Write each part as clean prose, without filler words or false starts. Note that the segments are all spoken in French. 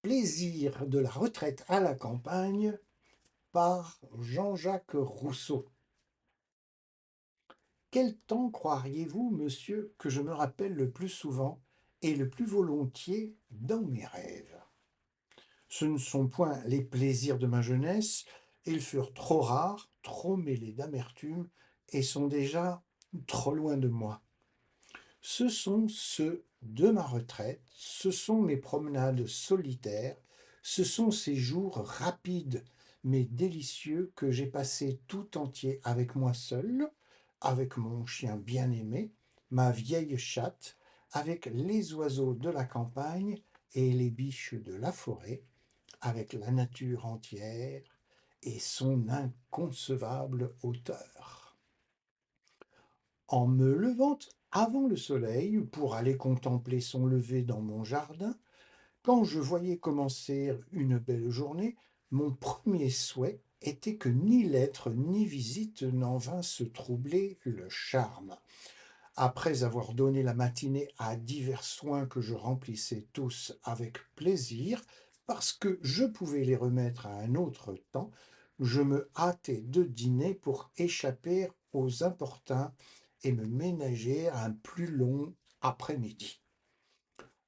Plaisir de la retraite à la campagne par Jean-Jacques Rousseau. Quel temps croiriez-vous, monsieur, que je me rappelle le plus souvent et le plus volontiers dans mes rêves? Ce ne sont point les plaisirs de ma jeunesse, ils furent trop rares, trop mêlés d'amertume et sont déjà trop loin de moi. Ce sont ceux de ma retraite, ce sont mes promenades solitaires, ce sont ces jours rapides mais délicieux que j'ai passés tout entiers avec moi seul, avec mon chien bien-aimé, ma vieille chatte, avec les oiseaux de la campagne et les biches de la forêt, avec la nature entière et son inconcevable hauteur. En me levant avant le soleil pour aller contempler son lever dans mon jardin, quand je voyais commencer une belle journée, mon premier souhait était que ni lettre ni visite n'en vinssent troubler le charme. Après avoir donné la matinée à divers soins que je remplissais tous avec plaisir, parce que je pouvais les remettre à un autre temps, je me hâtais de dîner pour échapper aux importuns et me ménager un plus long après-midi.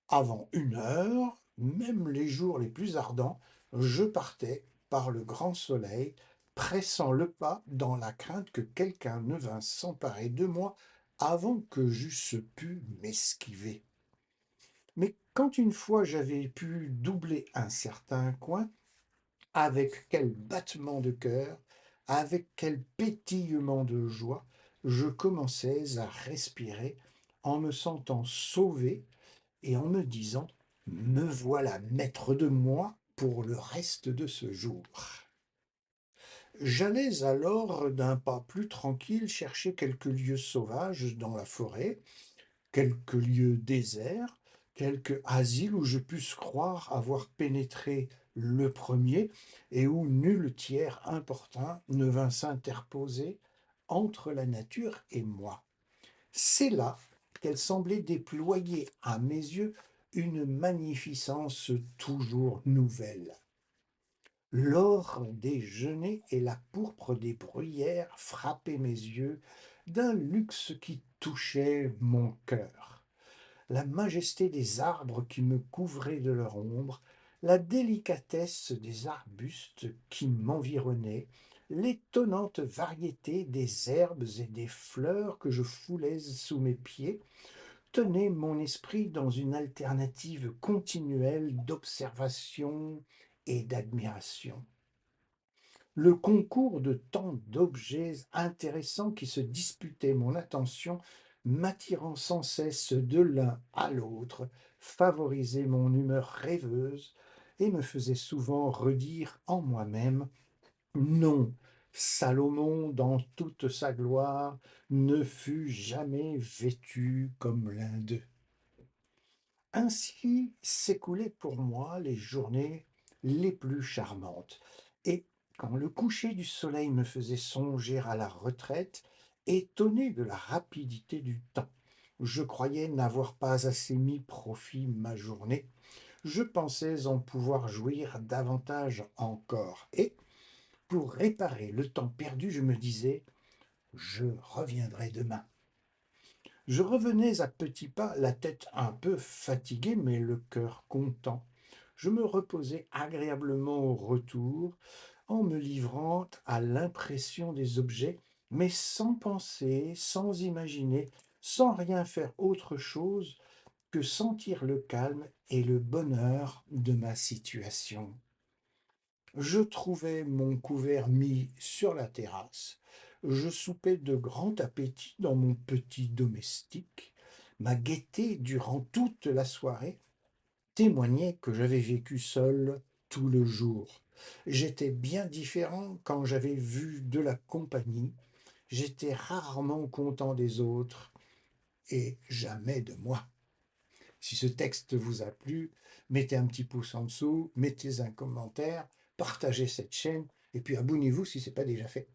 Avant 1 heure, même les jours les plus ardents, je partais par le grand soleil, pressant le pas dans la crainte que quelqu'un ne vînt s'emparer de moi avant que j'eusse pu m'esquiver. Mais quand une fois j'avais pu doubler un certain coin, avec quel battement de cœur, avec quel pétillement de joie, je commençais à respirer en me sentant sauvé et en me disant: «Me voilà maître de moi pour le reste de ce jour». J'allais alors d'un pas plus tranquille chercher quelques lieux sauvages dans la forêt, quelques lieux déserts, quelque asile où je pusse croire avoir pénétré le premier et où nul tiers importun ne vint s'interposer entre la nature et moi. C'est là qu'elle semblait déployer à mes yeux une magnificence toujours nouvelle. L'or des genêts et la pourpre des bruyères frappaient mes yeux d'un luxe qui touchait mon cœur. La majesté des arbres qui me couvraient de leur ombre, la délicatesse des arbustes qui m'environnaient, l'étonnante variété des herbes et des fleurs que je foulais sous mes pieds, tenaient mon esprit dans une alternative continuelle d'observation et d'admiration. Le concours de tant d'objets intéressants qui se disputaient mon attention, m'attirant sans cesse de l'un à l'autre, favorisait mon humeur rêveuse et me faisait souvent redire en moi-même: «Non, Salomon, dans toute sa gloire, ne fut jamais vêtu comme l'un d'eux». Ainsi s'écoulaient pour moi les journées les plus charmantes. Et quand le coucher du soleil me faisait songer à la retraite, étonné de la rapidité du temps, je croyais n'avoir pas assez mis profit ma journée. Je pensais en pouvoir jouir davantage encore. Et, pour réparer le temps perdu, je me disais: je reviendrai demain. Je revenais à petits pas, la tête un peu fatiguée, mais le cœur content. Je me reposais agréablement au retour, en me livrant à l'impression des objets, mais sans penser, sans imaginer, sans rien faire autre chose que sentir le calme et le bonheur de ma situation. Je trouvai mon couvert mis sur la terrasse. Je soupais de grand appétit dans mon petit domestique. Ma gaieté durant toute la soirée témoignait que j'avais vécu seul tout le jour. J'étais bien différent quand j'avais vu de la compagnie. J'étais rarement content des autres et jamais de moi. Si ce texte vous a plu, mettez un petit pouce en dessous, mettez un commentaire, partagez cette chaîne et puis abonnez-vous si ce n'est pas déjà fait.